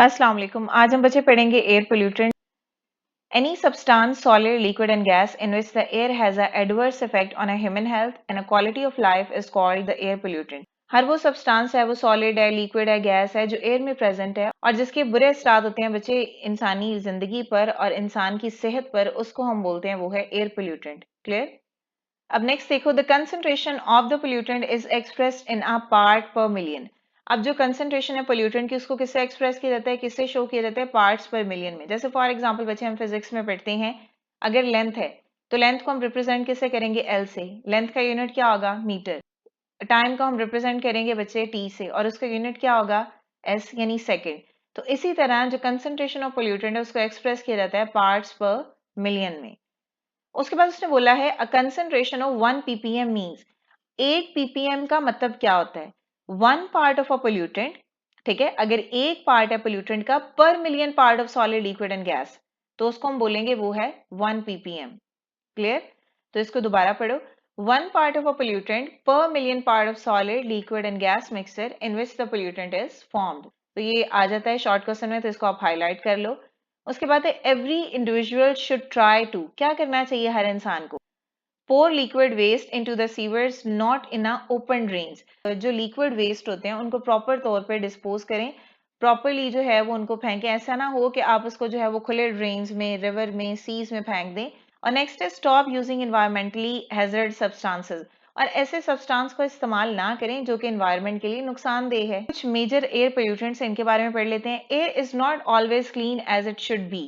अस्सलाम वालेकुम। आज हम बच्चे पढ़ेंगे air pollutant. Any substance, solid, liquid, and gas in which the air has a adverse effect on a human health and a quality of life is called the air pollutant. हर वो substance है, वो solid है, liquid है, gas है जो air में present है और जिसके बुरे असरात होते हैं बच्चे इंसानी जिंदगी पर और इंसान की सेहत पर, उसको हम बोलते हैं वो है एयर पोल्यूटेंट। क्लियर? अब नेक्स्ट देखो, the concentration of the pollutant is expressed in a part पर मिलियन। अब जो कंसंट्रेशन है पोल्यूटेंट की उसको किससे एक्सप्रेस किया जाता है, किससे शो किया जाता है, पार्ट्स पर मिलियन में। जैसे फॉर एग्जांपल बच्चे हम फिजिक्स में पढ़ते हैं, अगर लेंथ है तो लेंथ को हम रिप्रेजेंट किससे करेंगे, एल से। लेंथ का यूनिट क्या होगा, मीटर। टाइम को हम रिप्रेजेंट करेंगे बच्चे टी से और उसका यूनिट क्या होगा, एस यानी सेकेंड। तो इसी तरह जो कंसंट्रेशन ऑफ पोल्यूटेंट है उसको एक्सप्रेस किया जाता है पार्ट्स पर मिलियन में। उसके बाद उसने बोला है a concentration of 1 ppm means, 1 ppm का मतलब क्या होता है, 1 पार्ट ऑफ अ पोल्यूटेंट। ठीक है, अगर एक पार्ट है पोल्यूटेंट का पर million part of solid, liquid and gas, तो उसको हम बोलेंगे वो है 1 ppm। क्लियर? तो इसको दोबारा पढ़ो, 1 पार्ट ऑफ अ पोल्यूटेंट पर million part of solid, liquid and gas mixture in which the pollutant is formed. तो ये आ जाता है शॉर्ट क्वेश्चन में, तो इसको आप हाईलाइट कर लो। उसके बाद है every individual should try to, क्या करना चाहिए हर इंसान को, pour liquid waste into the sewers not in a open drains. जो लिक्विड वेस्ट होते हैं उनको प्रॉपर तौर पे डिस्पोज करें, प्रॉपरली जो है वो उनको फेंकें। ऐसा ना हो कि आप उसको जो है वो खुले ड्रेन्स में, रिवर में, सीज में फेंक दें। और नेक्स्ट है stop using environmentally hazard substances, और ऐसे सब्सटेंस को इस्तेमाल ना करें जो कि एनवायरनमेंट के लिए नुकसानदेह है। कुछ मेजर एयर पोल्यूटेंट्स इनके बारे में पढ़ लेते हैं। Air is not always clean as it should be.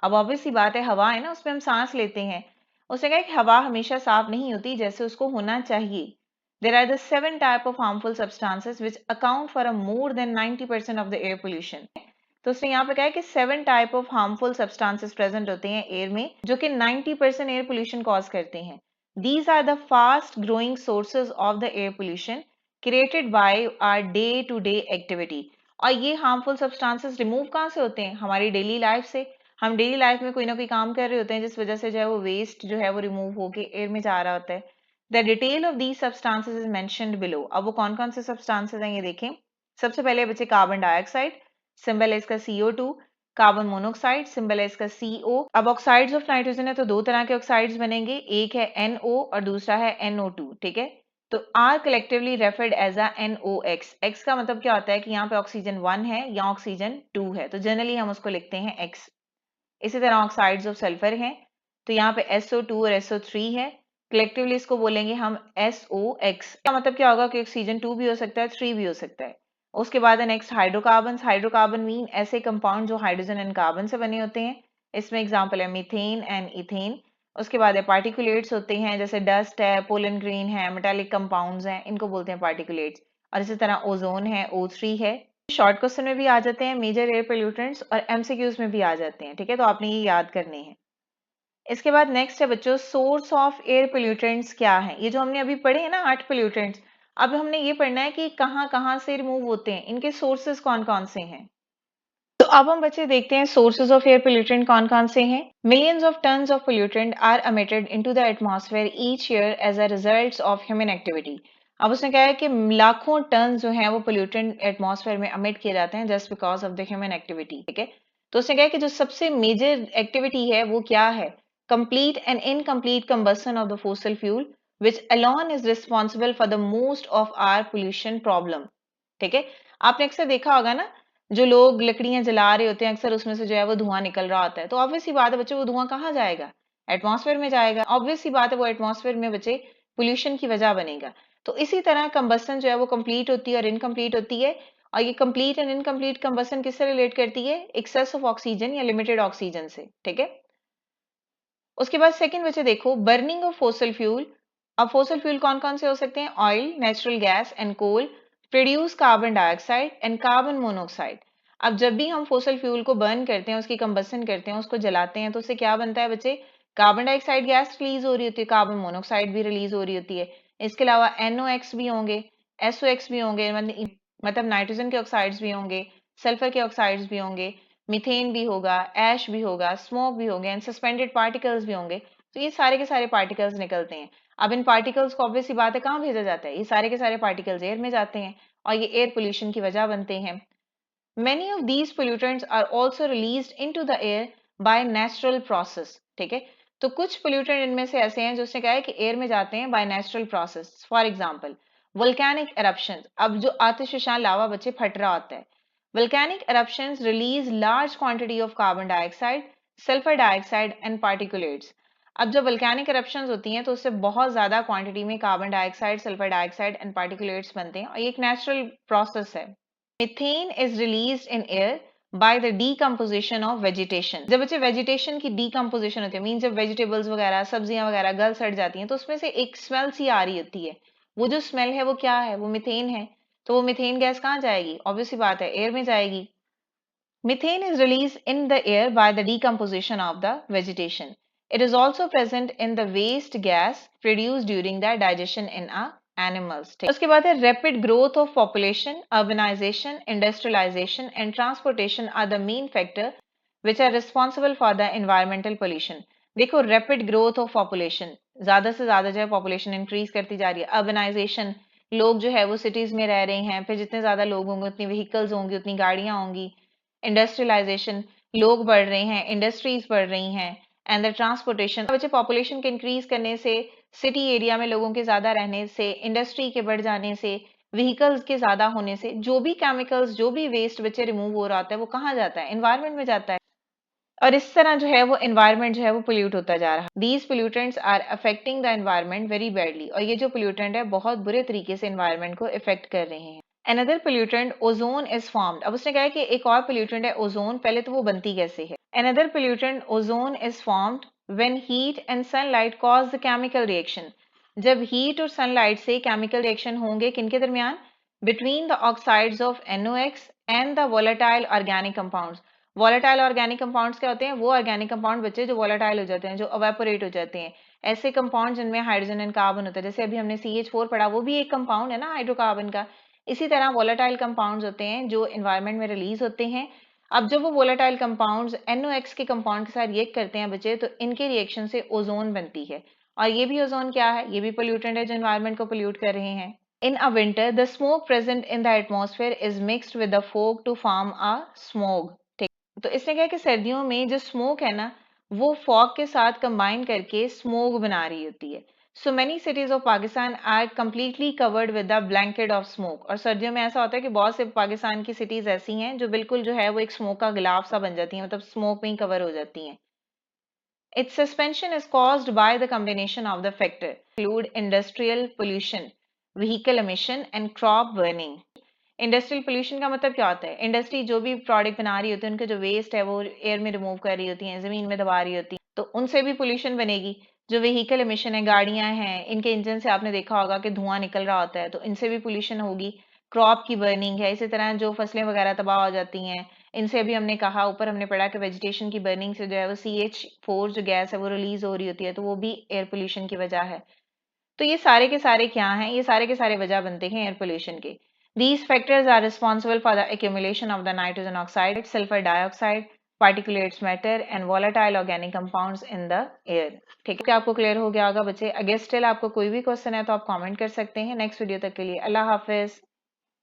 अब ऑब्वियस सी बात है, हवा है ना, उसमें हम सांस लेते हैं। उसने कहा कि हवा हमेशा साफ नहीं होती जैसे उसको होना चाहिए। There are the 7 type of harmful substances which account for a more than 90% of the air pollution. तो उसने यहाँ पे कहा है कि 7 type of harmful substances present होते हैं एयर में जो कि 90% एयर पोल्यूशन कॉज करते हैं। These are the fast growing sources of the air pollution created by our day to day activity. और ये हार्मफुल सब्सटेंसेस रिमूव कहाँ से होते हैं, हमारी डेली लाइफ से। हम डेली लाइफ में कोई ना कोई काम कर रहे होते हैं जिस वजह से जो है वो वेस्ट जो है वो रिमूव होके एयर में जा रहा होता है। The detail of these substances is mentioned below. अब वो कौन कौन से सब्सटेंसेस हैं ये देखें। सबसे पहले बच्चे कार्बन डाइऑक्साइड, सिंबल है इसका CO2। कार्बन मोनोऑक्साइड, सिंबल है इसका CO। अब ऑक्साइड्स ऑफ नाइट्रोजन है तो दो तरह के ऑक्साइड्स बनेंगे, एक है NO और दूसरा है NO2। ठीक है, तो are collectively referred as a NOx। X का मतलब क्या होता है कि यहाँ पे ऑक्सीजन 1 है या ऑक्सीजन 2 है, तो जनरली हम उसको लिखते हैं X। इसी तरह ऑक्साइड्स ऑफ सल्फर हैं, तो यहाँ पे SO2 और SO3 है, कलेक्टिवली इसको बोलेंगे हम SOX। का मतलब क्या होगा कि ऑक्सीजन 2 भी हो सकता है, 3 भी हो सकता है। उसके बाद है नेक्स्ट हाइड्रोकार्बन। हाइड्रोकार्बन मीन ऐसे कंपाउंड जो हाइड्रोजन एंड कार्बन से बने होते हैं। इसमें एग्जांपल है मीथेन एंड इथेन। उसके बाद है पार्टिकुलेट्स होते हैं, जैसे डस्ट है, पोलन ग्रेन है, मेटालिक कंपाउंड्स हैं, इनको बोलते हैं पार्टिकुलेट्स। और इसी तरह ओजोन है, O3 है। शॉर्ट क्वेश्चन में भी आ जाते हैं मेजर एयर पोल्यूटेंट्स और MCQs में भी आ जाते हैं। ठीक है, तो आपने ये याद करने हैं। इसके बाद नेक्स्ट है बच्चों, सोर्स ऑफ एयर पोल्यूटेंट्स क्या है। ये जो हमने अभी पढ़े हैं ना 8 पोल्यूटेंट्स, अब हमने ये पढ़ना है कि कहाँ कहाँ से रिमूव होते हैं, इनके सोर्सेज कौन कौन से हैं। तो अब हम बच्चे देखते हैं सोर्सेज ऑफ एयर पोल्यूटेंट कौन कौन से हैं। Millions of tons of pollutant are emitted into the atmosphere each year as a results of human activity. अब उसने कहा है कि लाखों टन जो हैं वो पोल्यूटेंट एटमॉस्फेयर में एमिट किए जाते हैं just because of the human activity. ठीक है, तो उसने कहा है कि जो सबसे मेजर एक्टिविटी है वो क्या है, complete and incomplete combustion of the fossil fuel which alone is responsible for the most of our pollution problem। ठीक है, आपने अक्सर देखा होगा ना, जो लोग लकड़ियां जला रहे होते हैं अक्सर उसमें से जो है वो धुआं निकल रहा होता है, तो ऑब्वियस सी बात है बच्चे वो धुआं कहाँ जाएगा, एटमॉस्फेयर में जाएगा। ऑब्वियस सी बात है वो एटमॉस्फेयर में बच्चे पोल्यूशन की वजह बनेगा। तो इसी तरह कंबसन जो है वो कंप्लीट होती है और इनकम्प्लीट होती है। और ये कंप्लीट एंड इनकम्प्लीट कंबसन किससे रिलेट करती है, एक्सेस ऑफ ऑक्सीजन या लिमिटेड ऑक्सीजन से। ठीक है, उसके बाद सेकंड बच्चे देखो, बर्निंग ऑफ फोसिल फ्यूल। अब फोसिल फ्यूल कौन कौन से हो सकते हैं, oil, natural gas and coal produce carbon dioxide and carbon monoxide. अब जब भी हम फोसिल फ्यूल को बर्न करते हैं, उसकी कंबसन करते हैं, उसको जलाते हैं, तो उससे क्या बनता है बच्चे, कार्बन डाइऑक्साइड गैस रिलीज हो रही होती है, कार्बन मोनोऑक्साइड भी रिलीज हो रही होती है। इसके अलावा NOx भी होंगे, SOx भी होंगे, मतलब नाइट्रोजन के ऑक्साइड्स भी होंगे, सल्फर के ऑक्साइड्स भी होंगे, मीथेन भी होगा, ऐश भी होगा, स्मोक भी होंगे एंड सस्पेंडेड पार्टिकल्स भी होंगे। तो ये सारे के सारे पार्टिकल्स निकलते हैं। अब इन पार्टिकल्स को ऑब्वियस सी बात है कहाँ भेजा जाता है, ये सारे के सारे पार्टिकल्स एयर में जाते हैं और ये एयर पोल्यूशन की वजह बनते हैं। Many of these pollutants are also released into the air by natural process. ठीक है, तो कुछ पोल्यूटेंट इनमें से ऐसे हैं जो उसने कहा है कि एयर में जाते हैं by natural process. For example volcanic eruptions. अब जो आतिशबाजी लावा बच्चे फट रहा होता है, volcanic eruptions release large quantity of carbon dioxide, sulphur dioxide and particulates. अब जब वोल्केनिक एरप्शंस होती हैं तो उससे बहुत ज्यादा क्वांटिटी में carbon dioxide, sulphur dioxide and particulates बनते हैं और ये एक नेचुरल प्रोसेस है. Methane is released in air by the decomposition of vegetation. जब बच्चे vegetation की decomposition होती है, मीन जब vegetables वगैरह सब्जियां वगैरह गल सड़ जाती हैं तो उसमें से एक स्मेल सी आ रही होती है. वो जो स्मेल है वो क्या है? वो मीथेन है. तो वो मीथेन गैस कहाँ जाएगी? ऑब्वियस सी बात है, एयर में जाएगी. Methane is released in the air by the decomposition of the vegetation. It is also present in the waste gas produced during the digestion in animals. उसके बाद है rapid growth of population, urbanization, industrialization and transportation are the main factor which are responsible for the environmental pollution. देखो rapid growth of population, ज़्यादा से ज़्यादा जो है population increase करती जा रही है. Urbanization, लोग जो है वो cities में रह रहे हैं, फिर जितने ज़्यादा लोग होंगे उतनी vehicles होंगी, उतनी गाड़ियाँ होंगी. इंडस्ट्रियलाइजेशन, लोग बढ़ रहे हैं, इंडस्ट्रीज बढ़ रही हैं. एंड द ट्रांसपोर्टेशन, बच्चे पॉपुलेशन के इंक्रीज करने से, सिटी एरिया में लोगों के ज्यादा रहने से, इंडस्ट्री के बढ़ जाने से, व्हीकल्स के ज्यादा होने से जो भी केमिकल्स, जो भी वेस्ट बच्चे रिमूव हो रहा होता है वो कहाँ जाता है? एनवायरमेंट में जाता है. और इस तरह जो है वो एनवायरमेंट जो है वो पोल्यूट होता जा रहा है. These pollutants are affecting the environment very badly. और ये जो पोल्यूटेंट है बहुत बुरे तरीके से एनवायरमेंट को इफेक्ट कर रहे हैं. Another pollutant, ozone is formed. अब उसने कहा है कि एक और pollutant है ओजोन. पहले तो वो बनती कैसे है? Another pollutant, ozone is formed when heat and sunlight cause the chemical reaction. जब heat और sunlight से chemical reaction होंगे किनके दरमियान? Between the oxides of NOx and the volatile organic compounds. Volatile organic compounds क्या होते हैं? वो organic compound बच्चे जो volatile हो जाते हैं, जो evaporate हो जाते हैं. ऐसे compound जिनमें हाइड्रोजन एंड कार्बन होता है, जैसे अभी हमने CH4 पढ़ा, वो भी एक कंपाउंड है ना हाइड्रोकार्बन का. इसी तरह वोलेटाइल कंपाउंड्स होते हैं जो एनवायरनमेंट में रिलीज होते हैं. अब जब वो वोलेटाइल कंपाउंड्स NOx के कंपाउंड के साथ रिएक्ट करते हैं बच्चे, तो इनके रिएक्शन से ओजोन बनती है. और ये भी ओजोन क्या है? ये भी पोल्यूटेंट है जो एनवायरनमेंट को पोल्यूट कर रहे हैं. In a winter, the smoke present in the atmosphere is mixed with the fog to form a smog. ठीक, तो इसने क्या कि सर्दियों में जो स्मोक है ना, वो फॉग के साथ कंबाइन करके स्मोक बना रही होती है. So many cities of Pakistan are completely covered with the blanket of smoke. और सर्दियों में ऐसा होता है कि बहुत से पाकिस्तान की सिटीज ऐसी हैं जो बिल्कुल जो है वो एक स्मोक का गिलाफ सा बन जाती हैं, मतलब स्मोक में ही कवर हो जाती हैं. Its suspension is caused by the combination of the factors include industrial pollution, vehicle emission and crop burning. Industrial pollution का मतलब क्या होता है? इंडस्ट्री जो भी प्रोडक्ट बना रही होती है उनके जो वेस्ट है वो एयर में रिमूव कर रही होती हैं, जमीन में दबा रही होती है, तो उनसे भी पोल्यूशन बनेगी. जो व्हीकल एमिशन है, गाड़ियां हैं, इनके इंजन से आपने देखा होगा कि धुआं निकल रहा होता है, तो इनसे भी पोल्यूशन होगी. क्रॉप की बर्निंग है, इसी तरह जो फसलें वगैरह तबाह हो जाती हैं, इनसे अभी हमने कहा, ऊपर हमने पढ़ा कि वेजिटेशन की बर्निंग से जो है वो CH4 जो गैस है वो रिलीज हो रही होती है, तो वो भी एयर पोल्यूशन की वजह है. तो ये सारे के सारे क्या हैं? ये सारे के सारे वजह बनते हैं एयर पोल्यूशन के. These factors are responsible for the accumulation of the nitrogen oxide, sulfur dioxide, particulates matter and volatile organic compounds in the air. ठीक है, आपको क्लियर हो गया होगा बच्चे. अगर स्टिल आपको कोई भी क्वेश्चन है तो आप कमेंट कर सकते हैं. नेक्स्ट वीडियो तक के लिए अल्लाह हाफिज.